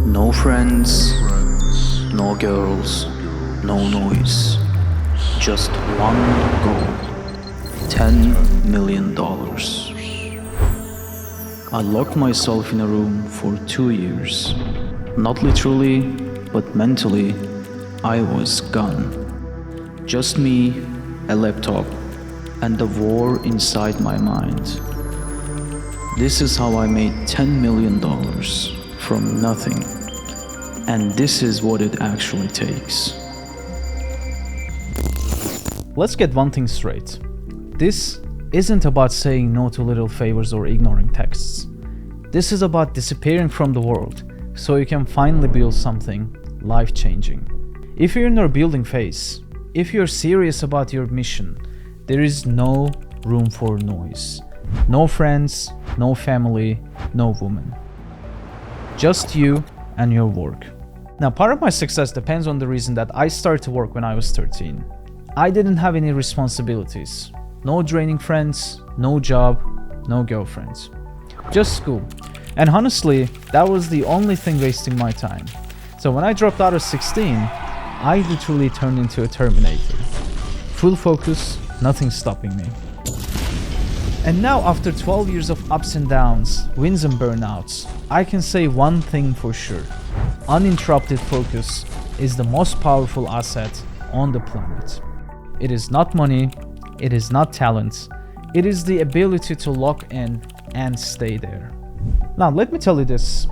No friends, no girls, no noise. Just one goal. $10 million. I locked myself in a room for 2 years. Not literally, but mentally, I was gone. Just me, a laptop, and the war inside my mind. This is how I made $10 million from nothing. And this is what it actually takes. Let's get one thing straight. This isn't about saying no to little favors or ignoring texts. This is about disappearing from the world so you can finally build something life-changing. If you're in your building phase, if you're serious about your mission, there is no room for noise. No friends, no family, no woman. Just you and your work. Now, part of my success depends on the reason that I started to work when I was 13. I didn't have any responsibilities. No draining friends, no job, no girlfriends. Just school. And honestly, that was the only thing wasting my time. So when I dropped out of 16, I literally turned into a Terminator. Full focus, nothing stopping me. And now after 12 years of ups and downs, wins and burnouts, I can say one thing for sure. Uninterrupted focus is the most powerful asset on the planet. It is not money, it is not talent, it is the ability to lock in and stay there. Now let me tell you this,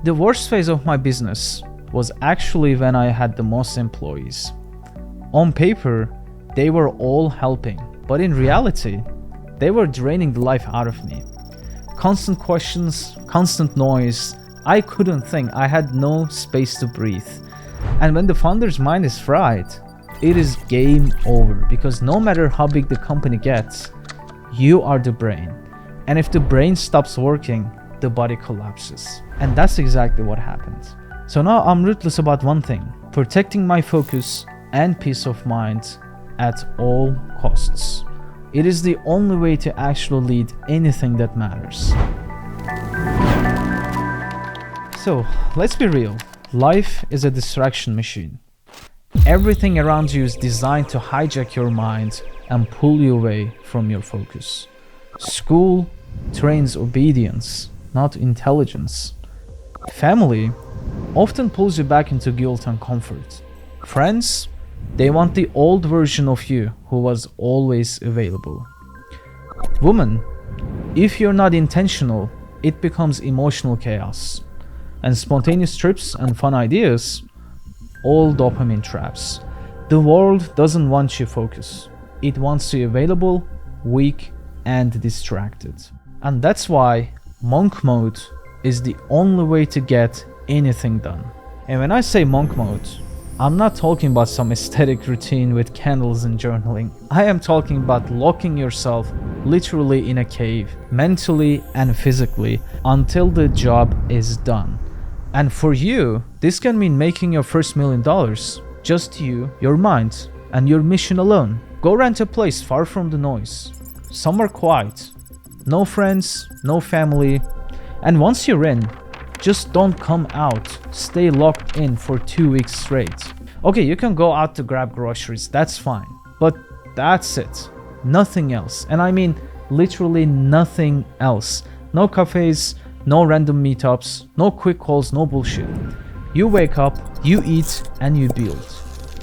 the worst phase of my business was actually when I had the most employees. On paper, they were all helping, but in reality, they were draining the life out of me. Constant questions, constant noise, I couldn't think, I had no space to breathe. And when the founder's mind is fried, it is game over, because no matter how big the company gets, you are the brain. And if the brain stops working, the body collapses. And that's exactly what happened. So now I'm ruthless about one thing, protecting my focus and peace of mind at all costs. It is the only way to actually lead anything that matters. So, let's be real. Life is a distraction machine. Everything around you is designed to hijack your mind and pull you away from your focus. School trains obedience, not intelligence. Family often pulls you back into guilt and comfort. Friends, they want the old version of you who was always available. Woman, if you're not intentional, it becomes emotional chaos. And spontaneous trips and fun ideas, all dopamine traps. The world doesn't want you focused. It wants you available, weak, and distracted. And that's why monk mode is the only way to get anything done. And when I say monk mode, I'm not talking about some aesthetic routine with candles and journaling. I am talking about locking yourself literally in a cave, mentally and physically, until the job is done. And for you, this can mean making your first $1 million. Just you, your mind, and your mission alone. Go rent a place far from the noise. Somewhere quiet. No friends, no family. And once you're in, just don't come out. Stay locked in for 2 weeks straight. Okay, you can go out to grab groceries, that's fine. But that's it. Nothing else. And I mean literally nothing else. No cafes, no random meetups, no quick calls, no bullshit. You wake up, you eat, and you build.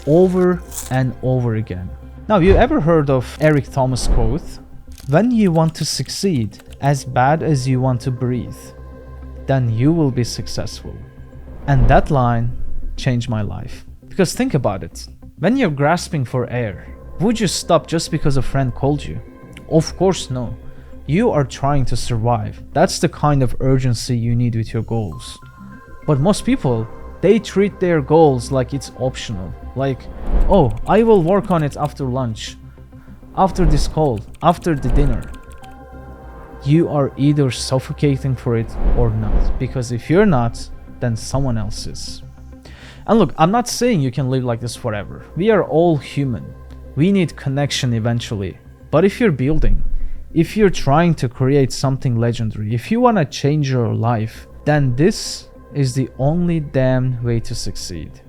Over and over again. Now, you ever heard of Eric Thomas' quote? When you want to succeed as bad as you want to breathe, then you will be successful. And that line changed my life. Because think about it. When you're grasping for air, would you stop just because a friend called you? Of course no. You are trying to survive. That's the kind of urgency you need with your goals. But most people, they treat their goals like it's optional. Like, oh, I will work on it after lunch, after this call, after the dinner. You are either suffocating for it or not. Because if you're not, then someone else is. And look, I'm not saying you can live like this forever. We are all human. We need connection eventually. But if you're building, if you're trying to create something legendary, if you want to change your life, then this is the only damn way to succeed.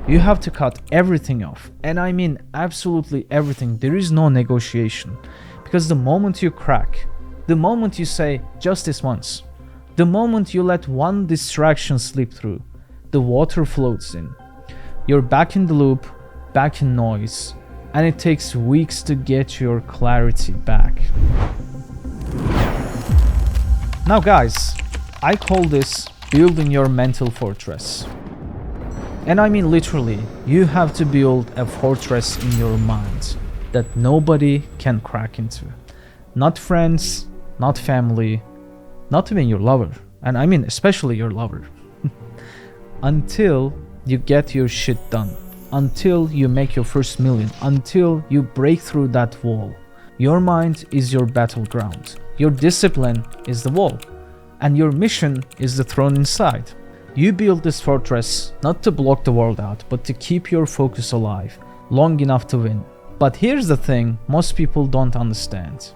You have to cut everything off, and I mean absolutely everything. There is no negotiation, because the moment you crack, the moment you say just this once, the moment you let one distraction slip through, the water floats in. You're back in the loop, back in noise, and it takes weeks to get your clarity back. Now guys, I call this building your mental fortress. And I mean literally, you have to build a fortress in your mind that nobody can crack into. Not friends, not family, not even your lover. And I mean especially your lover. Until you get your shit done. Until you make your first million. Until you break through that wall. Your mind is your battleground. Your discipline is the wall. And your mission is the throne inside. You build this fortress not to block the world out, but to keep your focus alive, long enough to win. But here's the thing most people don't understand.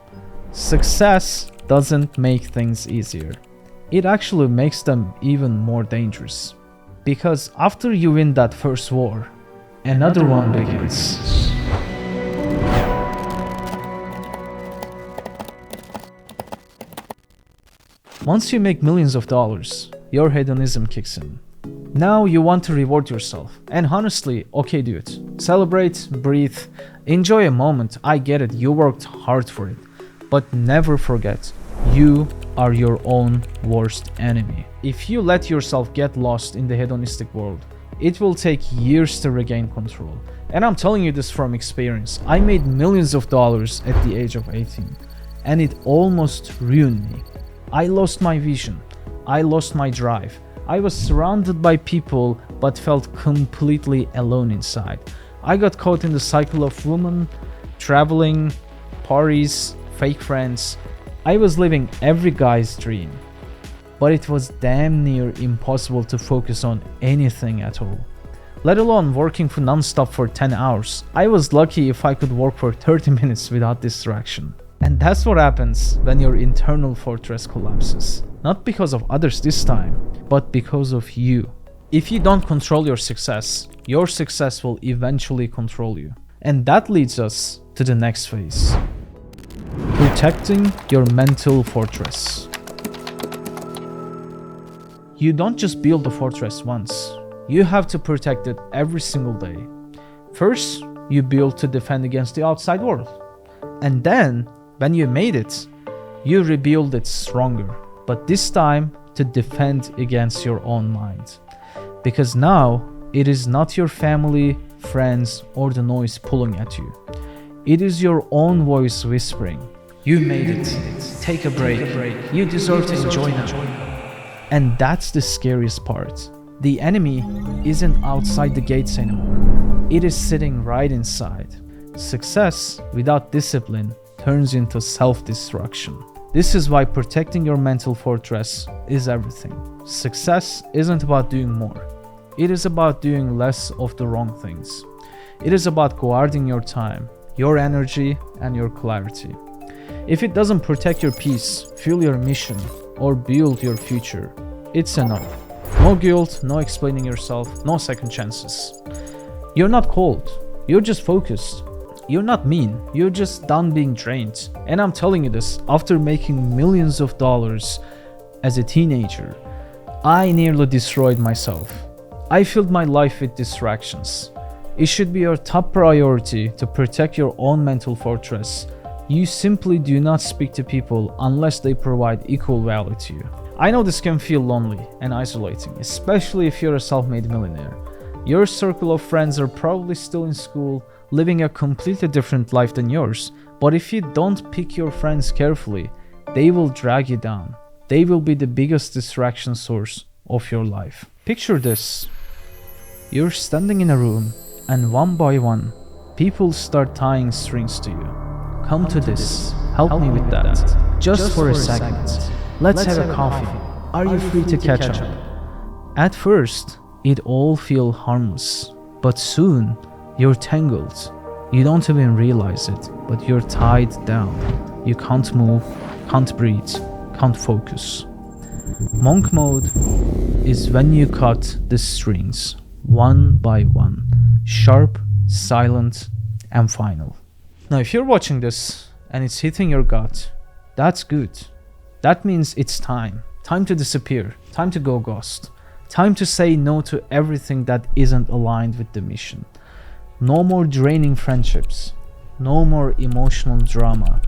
Success doesn't make things easier. It actually makes them even more dangerous. Because after you win that first war, another one begins. Once you make millions of dollars, your hedonism kicks in. Now you want to reward yourself. And honestly, okay, do it. Celebrate, breathe, enjoy a moment. I get it, you worked hard for it. But never forget, you are your own worst enemy. If you let yourself get lost in the hedonistic world, it will take years to regain control. And I'm telling you this from experience. I made millions of dollars at the age of 18, and it almost ruined me. I lost my vision. I lost my drive. I was surrounded by people but felt completely alone inside. I got caught in the cycle of women, traveling, parties, fake friends. I was living every guy's dream. But it was damn near impossible to focus on anything at all. Let alone working for non-stop for 10 hours. I was lucky if I could work for 30 minutes without distraction. And that's what happens when your internal fortress collapses. Not because of others this time, but because of you. If you don't control your success will eventually control you. And that leads us to the next phase. Protecting your mental fortress. You don't just build a fortress once. You have to protect it every single day. First, you build to defend against the outside world. And then, when you made it, you rebuild it stronger. But this time, to defend against your own mind. Because now, it is not your family, friends, or the noise pulling at you. It is your own voice whispering, "You made it. Take a break. You deserve to enjoy now." And that's the scariest part. The enemy isn't outside the gates anymore. It is sitting right inside. Success without discipline turns into self-destruction. This is why protecting your mental fortress is everything. Success isn't about doing more. It is about doing less of the wrong things. It is about guarding your time, your energy, and your clarity. If it doesn't protect your peace, fuel your mission, or build your future, it's a no. No guilt, no explaining yourself, no second chances. You're not cold, you're just focused. You're not mean, you're just done being drained. And I'm telling you this after making millions of dollars as a teenager. I nearly destroyed myself. I filled my life with distractions. It should be your top priority to protect your own mental fortress. You simply do not speak to people unless they provide equal value to you. I know this can feel lonely and isolating, especially if you're a self-made millionaire. Your circle of friends are probably still in school, living a completely different life than yours. But if you don't pick your friends carefully, they will drag you down. They will be the biggest distraction source of your life. Picture this. You're standing in a room, and one by one, people start tying strings to you. Come to this. Help me with that. Just for a second. Let's have a coffee. Are you free to catch up? At first, it all feels harmless. But soon, you're tangled. You don't even realize it, but you're tied down. You can't move, can't breathe, can't focus. Monk mode is when you cut the strings one by one, sharp, silent, and final. Now, if you're watching this and it's hitting your gut, that's good. That means it's time. Time to disappear. Time to go ghost. Time to say no to everything that isn't aligned with the mission. No more draining friendships. No more emotional drama.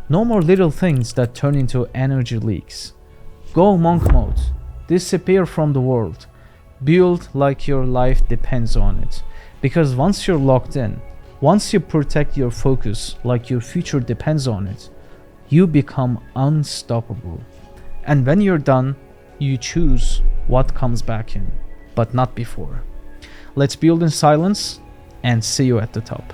No more little things that turn into energy leaks. Go monk mode. Disappear from the world. Build like your life depends on it. Because once you're locked in, once you protect your focus like your future depends on it, you become unstoppable. And when you're done, you choose what comes back in, but not before. Let's build in silence and see you at the top.